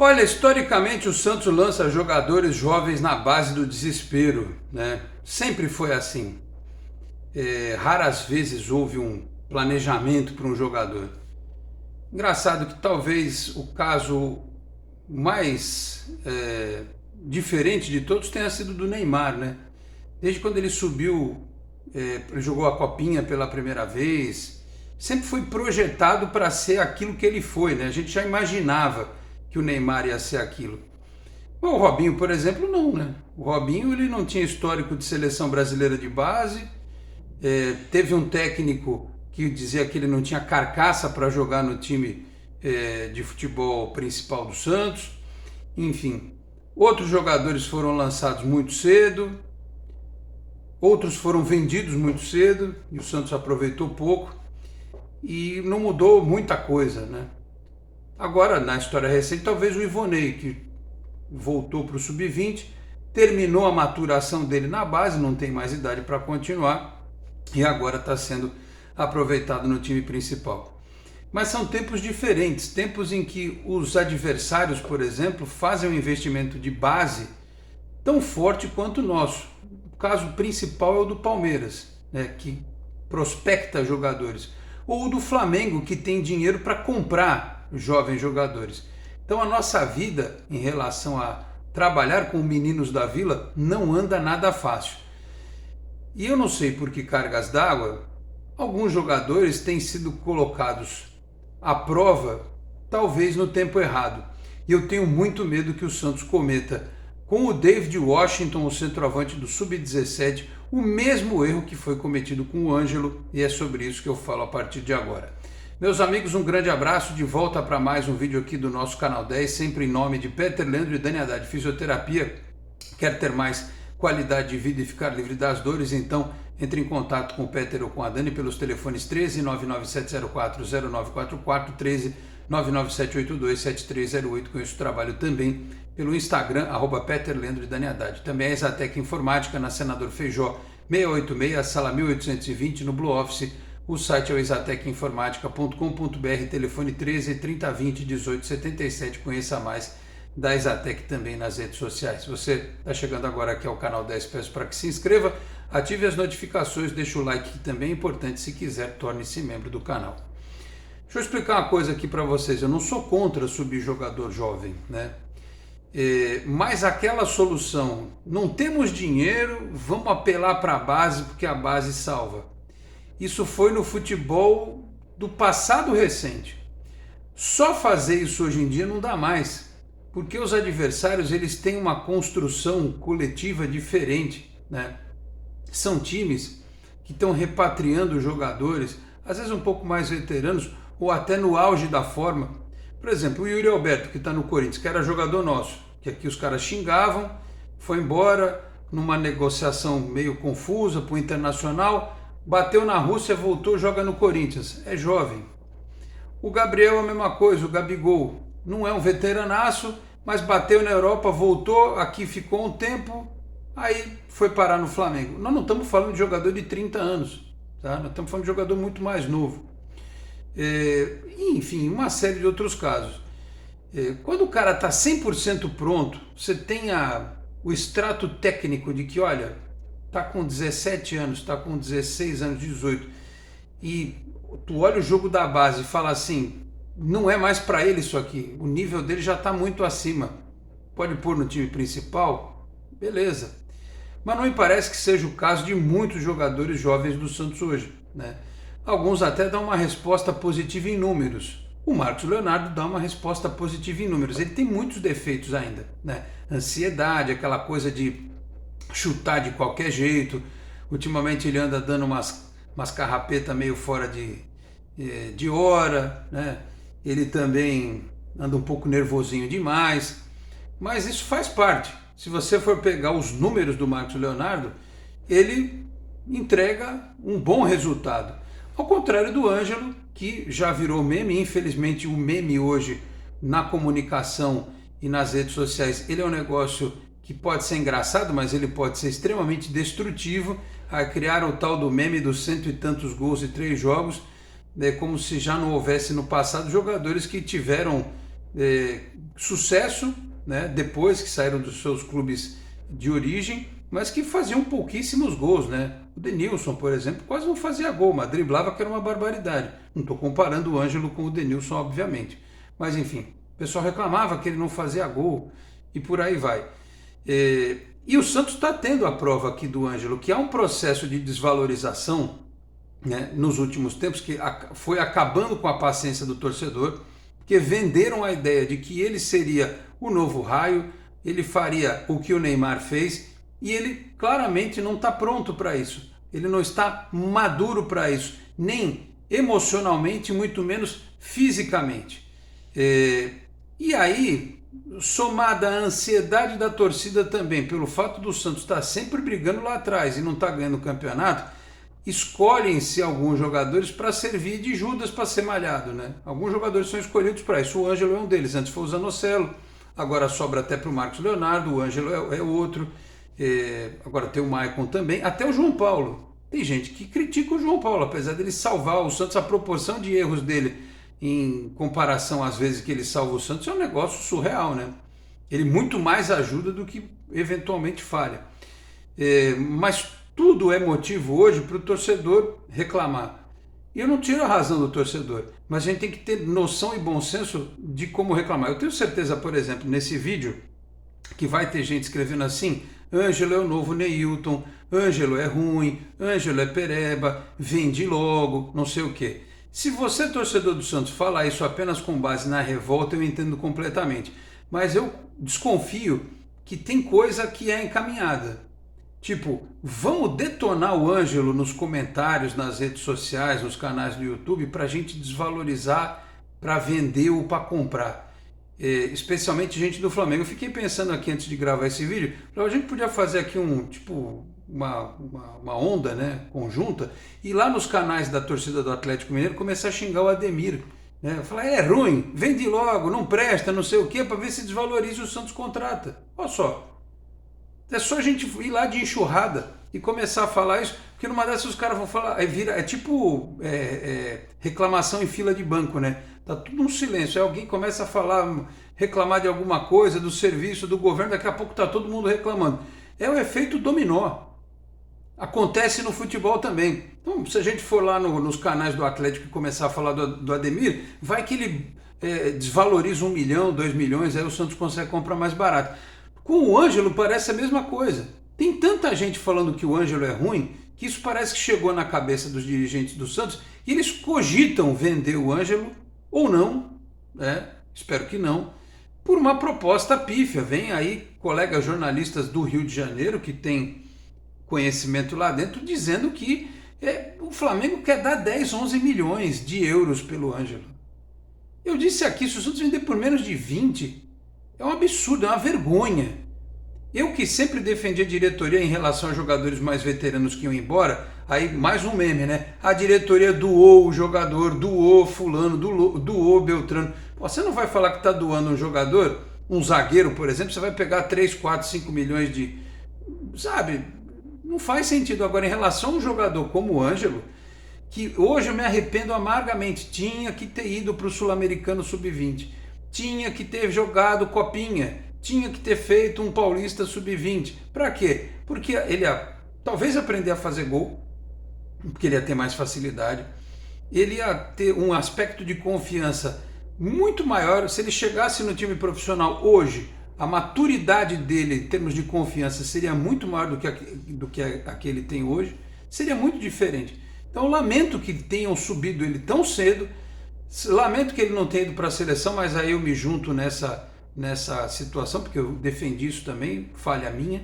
Olha, historicamente o Santos lança jogadores jovens na base do desespero, né? Sempre foi assim. Raras vezes houve um planejamento para um jogador. Engraçado que talvez o caso mais diferente de todos tenha sido do Neymar, né? Desde quando ele subiu, jogou a Copinha pela primeira vez, sempre foi projetado para ser aquilo que ele foi, né? A gente já imaginava que o Neymar ia ser aquilo. Bom, o Robinho, por exemplo, não, né? O Robinho ele não tinha histórico de seleção brasileira de base, teve um técnico que dizia que ele não tinha carcaça para jogar no time de futebol principal do Santos, enfim. Outros jogadores foram lançados muito cedo, outros foram vendidos muito cedo e o Santos aproveitou pouco e não mudou muita coisa, né? Agora, na história recente, talvez o Ivonei, que voltou para o sub-20, terminou a maturação dele na base, não tem mais idade para continuar e agora está sendo aproveitado no time principal. Mas são tempos diferentes, tempos em que os adversários, por exemplo, fazem um investimento de base tão forte quanto o nosso. O caso principal é o do Palmeiras, né, que prospecta jogadores, ou o do Flamengo, que tem dinheiro para comprar jovens jogadores. Então a nossa vida em relação a trabalhar com meninos da vila não anda nada fácil. E eu não sei por que cargas d'água, alguns jogadores têm sido colocados à prova, talvez no tempo errado. E eu tenho muito medo que o Santos cometa, com o David Washington, o centroavante do Sub-17, o mesmo erro que foi cometido com o Ângelo, e é sobre isso que eu falo a partir de agora. Meus amigos, um grande abraço, de volta para mais um vídeo aqui do nosso Canal 10, sempre em nome de Peter Leandro e Dani Haddad Fisioterapia. Quer ter mais qualidade de vida e ficar livre das dores? Então entre em contato com o Peter ou com a Dani pelos telefones 13 99704 0944, 13 99782 7308. Com isso trabalho também pelo Instagram, @Peter Leandro e Dani Haddad. Também a Exatec Informática, na Senador Feijó 686, sala 1820, no Blue Office. O site é o exatecinformatica.com.br, telefone 13 3020 1877. Conheça mais da Exatec também nas redes sociais. Se você está chegando agora aqui ao canal 10, peço para que se inscreva, ative as notificações, deixe o like, que também é importante. Se quiser, torne-se membro do canal. Deixa eu explicar uma coisa aqui para vocês. Eu não sou contra subir jogador jovem, né? Mas aquela solução, não temos dinheiro, vamos apelar para a base porque a base salva. Isso foi no futebol do passado recente. Só fazer isso hoje em dia não dá mais, porque os adversários eles têm uma construção coletiva diferente, né? São times que estão repatriando jogadores, às vezes um pouco mais veteranos ou até no auge da forma. Por exemplo, o Yuri Alberto, que está no Corinthians, que era jogador nosso, que aqui os caras xingavam, foi embora numa negociação meio confusa para o Internacional, bateu na Rússia, voltou, joga no Corinthians, é jovem. O Gabriel é a mesma coisa, o Gabigol, não é um veteranaço, mas bateu na Europa, voltou, aqui ficou um tempo, aí foi parar no Flamengo. Nós não estamos falando de jogador de 30 anos, tá? Nós estamos falando de jogador muito mais novo. Enfim, uma série de outros casos. Quando o cara está 100% pronto, você tem o extrato técnico de que, olha, está com 17 anos, está com 16 anos, 18, e tu olha o jogo da base e fala assim, não é mais para ele isso aqui, o nível dele já está muito acima, pode pôr no time principal, beleza. Mas não me parece que seja o caso de muitos jogadores jovens do Santos hoje, né? Alguns até dão uma resposta positiva em números. O Marcos Leonardo dá uma resposta positiva em números. Ele tem muitos defeitos ainda, né? Ansiedade, aquela coisa de chutar de qualquer jeito. Ultimamente ele anda dando umas carrapetas meio fora de hora, né? Ele também anda um pouco nervosinho demais. Mas isso faz parte. Se você for pegar os números do Marcos Leonardo, ele entrega um bom resultado. Ao contrário do Ângelo, que já virou meme. Infelizmente o meme hoje na comunicação e nas redes sociais, ele é um negócio que pode ser engraçado, mas ele pode ser extremamente destrutivo. Criaram o tal do meme dos 100 e tantos gols e 3 jogos, como se já não houvesse no passado jogadores que tiveram sucesso, né, depois que saíram dos seus clubes de origem, mas que faziam pouquíssimos gols, né? O Denilson, por exemplo, quase não fazia gol, mas driblava que era uma barbaridade. Não estou comparando o Ângelo com o Denilson, obviamente. Mas enfim, o pessoal reclamava que ele não fazia gol e por aí vai. E o Santos está tendo a prova aqui do Ângelo, que há um processo de desvalorização, né, nos últimos tempos, que foi acabando com a paciência do torcedor, porque venderam a ideia de que ele seria o novo Raio, ele faria o que o Neymar fez, e ele claramente não está pronto para isso. Ele não está maduro para isso, nem emocionalmente, muito menos fisicamente. E aí, somada à ansiedade da torcida também, pelo fato do Santos estar sempre brigando lá atrás e não estar ganhando o campeonato, escolhem-se alguns jogadores para servir de Judas para ser malhado, né? Alguns jogadores são escolhidos para isso. O Ângelo é um deles. Antes foi o Zanocelo, agora sobra até para o Marcos Leonardo. O Ângelo é outro. Agora tem o Maicon também. Até o João Paulo. Tem gente que critica o João Paulo, apesar dele salvar o Santos. A proporção de erros dele em comparação às vezes que ele salva o Santos é um negócio surreal, né? Ele muito mais ajuda do que eventualmente falha. Mas tudo é motivo hoje para o torcedor reclamar. E eu não tiro a razão do torcedor, mas a gente tem que ter noção e bom senso de como reclamar. Eu tenho certeza, por exemplo, nesse vídeo, que vai ter gente escrevendo assim: Ângelo é o novo Neilton, Ângelo é ruim, Ângelo é pereba, vende logo, não sei o quê. Se você, torcedor do Santos, falar isso apenas com base na revolta, eu entendo completamente. Mas eu desconfio que tem coisa que é encaminhada. Tipo, vamos detonar o Ângelo nos comentários, nas redes sociais, nos canais do YouTube, para a gente desvalorizar, para vender ou para comprar. Especialmente gente do Flamengo. Eu fiquei pensando aqui antes de gravar esse vídeo, a gente podia fazer aqui uma onda, né, conjunta, e lá nos canais da torcida do Atlético Mineiro começar a xingar o Ademir. Né? Falar, é ruim, vende logo, não presta, não sei o quê, para ver se desvaloriza e o Santos contrata. Olha só. É só a gente ir lá de enxurrada e começar a falar isso, porque numa dessas os caras vão falar, é tipo reclamação em fila de banco, né? Tá tudo um silêncio, aí alguém começa a falar, reclamar de alguma coisa, do serviço, do governo, daqui a pouco tá todo mundo reclamando. É o efeito dominó. Acontece no futebol também. Então, se a gente for lá nos canais do Atlético e começar a falar do Ademir, vai que ele desvaloriza 1 milhão, 2 milhões, aí o Santos consegue comprar mais barato. Com o Ângelo parece a mesma coisa. Tem tanta gente falando que o Ângelo é ruim, que isso parece que chegou na cabeça dos dirigentes do Santos e eles cogitam vender o Ângelo, ou não, né? Espero que não, por uma proposta pífia. Vem aí colegas jornalistas do Rio de Janeiro, que tem conhecimento lá dentro, dizendo que o Flamengo quer dar 10, 11 milhões de euros pelo Ângelo. Eu disse aqui, se o Santos vender por menos de 20, é um absurdo, é uma vergonha. Eu que sempre defendi a diretoria em relação a jogadores mais veteranos que iam embora, aí mais um meme, né? A diretoria doou o jogador, doou fulano, doou Beltrano. Pô, você não vai falar que está doando um jogador, um zagueiro, por exemplo, você vai pegar 3, 4, 5 milhões de... Sabe? Não faz sentido. Agora, em relação a um jogador como o Ângelo, que hoje eu me arrependo amargamente, tinha que ter ido para o Sul-Americano Sub-20. Tinha que ter jogado copinha, tinha que ter feito um Paulista Sub-20. Para quê? Porque ele ia talvez aprender a fazer gol, porque ele ia ter mais facilidade, ele ia ter um aspecto de confiança muito maior. Se ele chegasse no time profissional hoje, a maturidade dele em termos de confiança seria muito maior do que a que ele tem hoje, seria muito diferente. Então eu lamento que tenham subido ele tão cedo. Lamento que ele não tenha ido para a seleção, mas aí eu me junto nessa situação, porque eu defendi isso também, falha minha,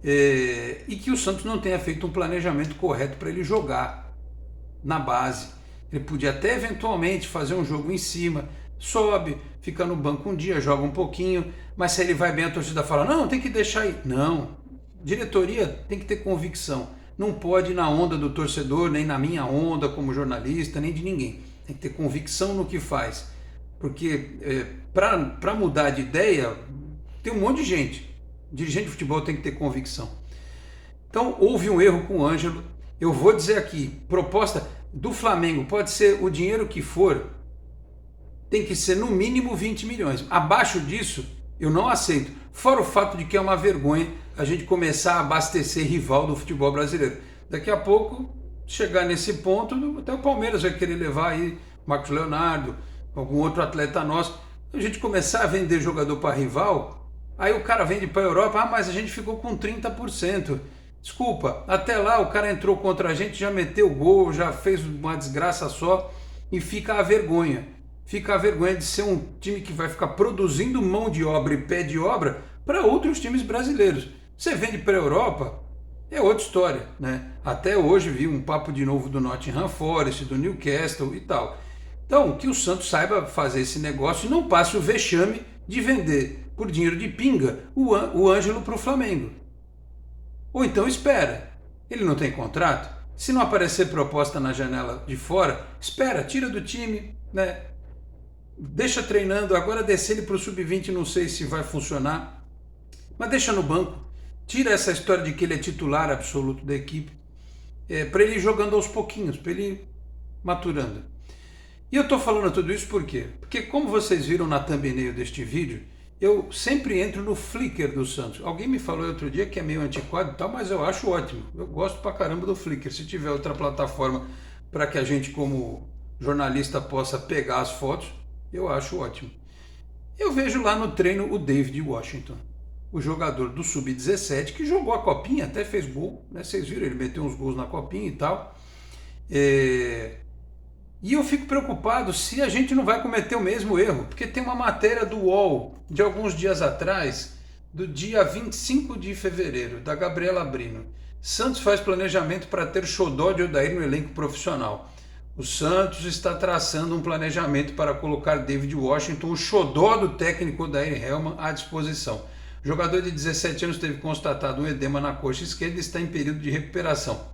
e que o Santos não tenha feito um planejamento correto para ele jogar na base. Ele podia até eventualmente fazer um jogo em cima, sobe, fica no banco um dia, joga um pouquinho, mas se ele vai bem a torcida fala, não, tem que deixar aí. Não, diretoria tem que ter convicção, não pode ir na onda do torcedor, nem na minha onda como jornalista, nem de ninguém. Tem que ter convicção no que faz, porque para mudar de ideia tem um monte de gente. Dirigente de futebol tem que ter convicção. Então houve um erro com o Ângelo. Eu vou dizer aqui, proposta do Flamengo pode ser o dinheiro que for, tem que ser no mínimo 20 milhões. Abaixo disso, eu não aceito. Fora o fato de que é uma vergonha a gente começar a abastecer rival do futebol brasileiro. Daqui a pouco, chegar nesse ponto, até o Palmeiras vai querer levar aí Marcos Leonardo, algum outro atleta nosso. A gente começar a vender jogador para rival, aí o cara vende para a Europa, mas a gente ficou com 30%. Desculpa, até lá o cara entrou contra a gente, já meteu gol, já fez uma desgraça só e fica a vergonha. Fica a vergonha de ser um time que vai ficar produzindo mão de obra e pé de obra para outros times brasileiros. Você vende para a Europa, é outra história, né? Até hoje vi um papo de novo do Nottingham Forest, do Newcastle e tal. Então, que o Santos saiba fazer esse negócio e não passe o vexame de vender por dinheiro de pinga o Ângelo para o Flamengo. Ou então espera, ele não tem contrato? Se não aparecer proposta na janela de fora, espera, tira do time, né? Deixa treinando, agora descer ele para o sub-20, não sei se vai funcionar, mas deixa no banco. Tira essa história de que ele é titular absoluto da equipe, para ele ir jogando aos pouquinhos, para ele ir maturando. E eu estou falando tudo isso por quê? Porque como vocês viram na thumbnail deste vídeo, eu sempre entro no Flickr do Santos. Alguém me falou outro dia que é meio antiquado e tal, mas eu acho ótimo. Eu gosto pra caramba do Flickr. Se tiver outra plataforma para que a gente como jornalista possa pegar as fotos, eu acho ótimo. Eu vejo lá no treino o David Washington, o jogador do Sub-17, que jogou a copinha, até fez gol, né? Vocês viram, ele meteu uns gols na copinha e tal. E eu fico preocupado se a gente não vai cometer o mesmo erro, porque tem uma matéria do UOL de alguns dias atrás, do dia 25 de fevereiro, da Gabriela Brino. Santos faz planejamento para ter xodó de Odair no elenco profissional. O Santos está traçando um planejamento para colocar David Washington, o xodó do técnico Odair Hellmann, à disposição. O jogador de 17 anos teve constatado um edema na coxa esquerda e está em período de recuperação.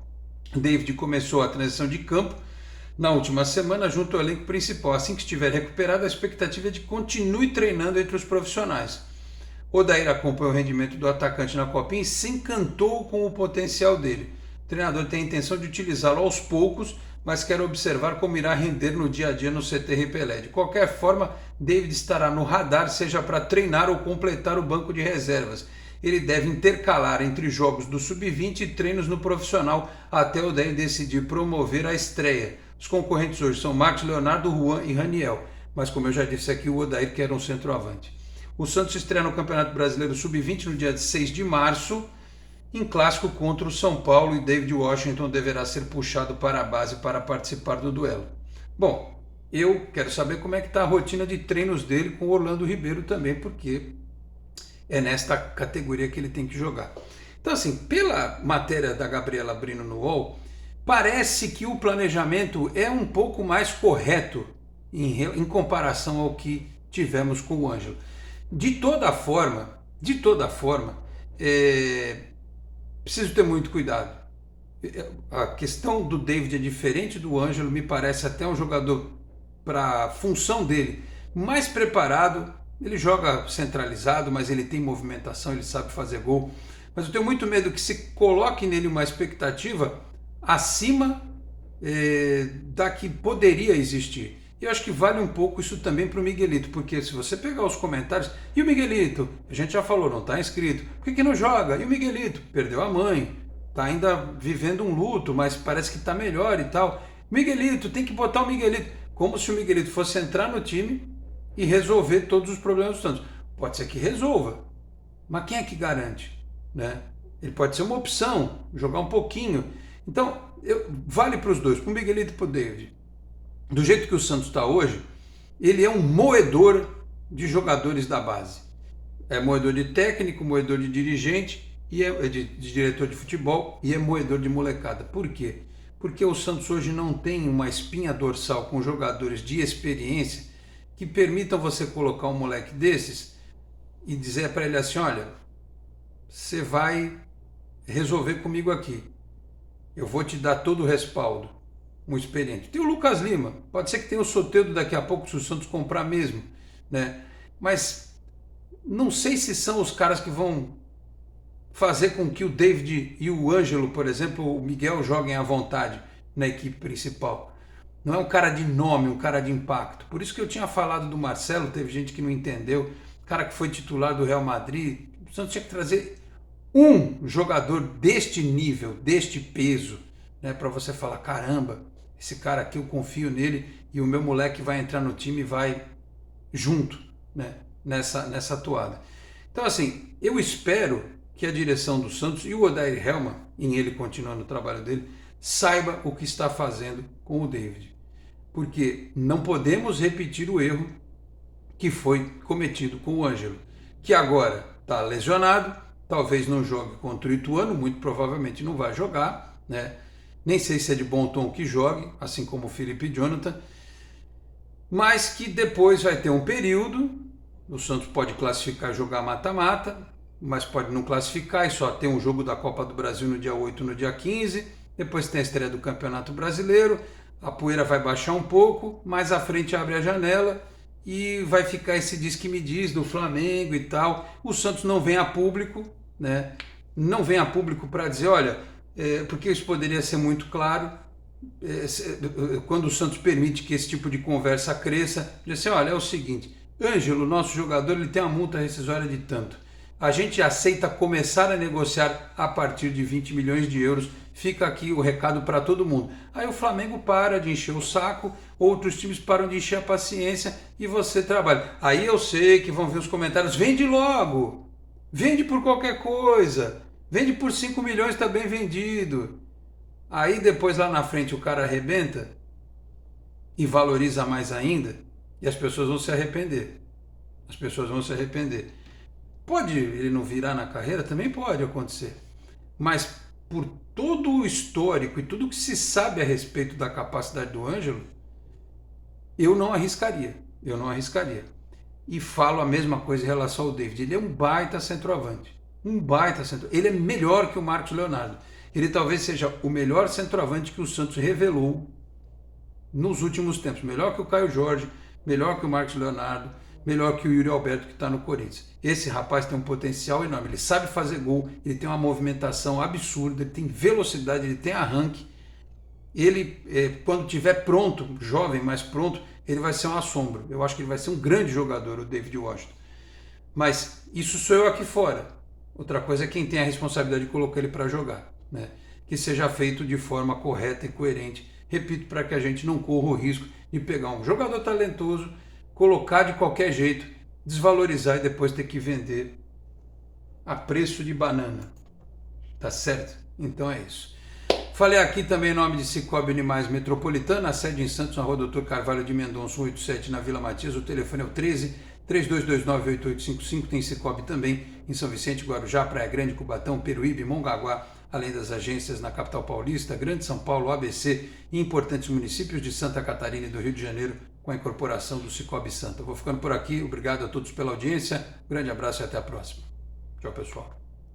David começou a transição de campo na última semana junto ao elenco principal. Assim que estiver recuperado, a expectativa é de que continue treinando entre os profissionais. Odair acompanhou o rendimento do atacante na Copinha e se encantou com o potencial dele. O treinador tem a intenção de utilizá-lo aos poucos, mas quer observar como irá render no dia a dia no CT Pelé. De qualquer forma, David estará no radar, seja para treinar ou completar o banco de reservas. Ele deve intercalar entre jogos do Sub-20 e treinos no profissional até Odair decidir promover a estreia. Os concorrentes hoje são Marcos Leonardo, Juan e Raniel, mas como eu já disse aqui, o Odair quer um centroavante. O Santos estreia no Campeonato Brasileiro Sub-20 no dia 6 de março, em clássico contra o São Paulo, e David Washington deverá ser puxado para a base para participar do duelo. Bom, eu quero saber como é que está a rotina de treinos dele com o Orlando Ribeiro também, porque é nesta categoria que ele tem que jogar. Então assim, pela matéria da Gabriela Brino no UOL, parece que o planejamento é um pouco mais correto em comparação ao que tivemos com o Ângelo. De toda forma, preciso ter muito cuidado. A questão do David é diferente do Ângelo, me parece até um jogador para a função dele mais preparado. Ele joga centralizado, mas ele tem movimentação, ele sabe fazer gol. Mas eu tenho muito medo que se coloque nele uma expectativa acima da que poderia existir. E eu acho que vale um pouco isso também para o Miguelito, porque se você pegar os comentários, e o Miguelito, a gente já falou, não está inscrito, por que não joga? E o Miguelito, perdeu a mãe, está ainda vivendo um luto, mas parece que está melhor e tal. Miguelito, tem que botar o Miguelito, como se o Miguelito fosse entrar no time e resolver todos os problemas do Santos. Pode ser que resolva, mas quem é que garante, né? Ele pode ser uma opção, jogar um pouquinho. Então, vale para os dois, para o Miguelito e para o David. Do jeito que o Santos está hoje, ele é um moedor de jogadores da base. É moedor de técnico, moedor de dirigente, e de diretor de futebol, e é moedor de molecada. Por quê? Porque o Santos hoje não tem uma espinha dorsal com jogadores de experiência que permitam você colocar um moleque desses e dizer para ele assim, olha, você vai resolver comigo aqui. Eu vou te dar todo o respaldo. Um experiente. Tem o Lucas Lima, pode ser que tenha o Soteldo daqui a pouco se o Santos comprar mesmo, né? Mas não sei se são os caras que vão fazer com que o David e o Ângelo, por exemplo, o Miguel joguem à vontade na equipe principal. Não é um cara de nome, um cara de impacto. Por isso que eu tinha falado do Marcelo, teve gente que não entendeu. O cara que foi titular do Real Madrid, o Santos tinha que trazer um jogador deste nível, deste peso, né, para você falar, caramba, esse cara aqui eu confio nele e o meu moleque vai entrar no time e vai junto, né, nessa toada. Então assim, eu espero que a direção do Santos e o Odair Hellmann, em ele continuando o trabalho dele, saiba o que está fazendo com o David. Porque não podemos repetir o erro que foi cometido com o Ângelo, que agora está lesionado, talvez não jogue contra o Ituano, muito provavelmente não vai jogar, né? Nem sei se é de bom tom que jogue, assim como o Felipe Jonathan, mas que depois vai ter um período, o Santos pode classificar e jogar mata-mata, mas pode não classificar e só ter um jogo da Copa do Brasil no dia 8, no dia 15, depois tem a estreia do Campeonato Brasileiro, a poeira vai baixar um pouco, mais à frente abre a janela e vai ficar esse diz que me diz do Flamengo e tal. O Santos não vem a público, né? Não vem a público para dizer, olha, porque isso poderia ser muito claro, quando o Santos permite que esse tipo de conversa cresça, dizer assim, olha, é o seguinte, Ângelo, nosso jogador, ele tem uma multa rescisória de tanto. A gente aceita começar a negociar a partir de 20 milhões de euros. Fica aqui o recado para todo mundo. Aí o Flamengo para de encher o saco, outros times param de encher a paciência e você trabalha. Aí eu sei que vão vir os comentários, vende logo, vende por qualquer coisa, vende por 5 milhões, está bem vendido. Aí depois lá na frente o cara arrebenta e valoriza mais ainda e as pessoas vão se arrepender. As pessoas vão se arrepender. Pode ele não virar na carreira? Também pode acontecer. Mas por todo o histórico e tudo que se sabe a respeito da capacidade do Ângelo, eu não arriscaria. Eu não arriscaria. E falo a mesma coisa em relação ao David. Ele é um baita centroavante. Um baita centroavante. Ele é melhor que o Marcos Leonardo. Ele talvez seja o melhor centroavante que o Santos revelou nos últimos tempos. Melhor que o Caio Jorge, melhor que o Marcos Leonardo, melhor que o Yuri Alberto que está no Corinthians. Esse rapaz tem um potencial enorme, ele sabe fazer gol, ele tem uma movimentação absurda, ele tem velocidade, ele tem arranque. Ele, quando estiver pronto, jovem, mas pronto, ele vai ser um assombro. Eu acho que ele vai ser um grande jogador, o David Washington. Mas isso sou eu aqui fora. Outra coisa é quem tem a responsabilidade de colocar ele para jogar, né? Que seja feito de forma correta e coerente. Repito, para que a gente não corra o risco de pegar um jogador talentoso, colocar de qualquer jeito, desvalorizar e depois ter que vender a preço de banana. Tá certo? Então é isso. Falei aqui também em nome de Cicobi Animais Metropolitana, a sede em Santos, na rua Doutor Carvalho de Mendonça, 187, na Vila Matias. O telefone é o 13 3229-8855. Tem Cicobi também em São Vicente, Guarujá, Praia Grande, Cubatão, Peruíbe, Mongaguá, além das agências na capital paulista, Grande São Paulo, ABC e importantes municípios de Santa Catarina e do Rio de Janeiro, com a incorporação do Cicobi Santa. Vou ficando por aqui, obrigado a todos pela audiência, grande abraço e até a próxima. Tchau, pessoal.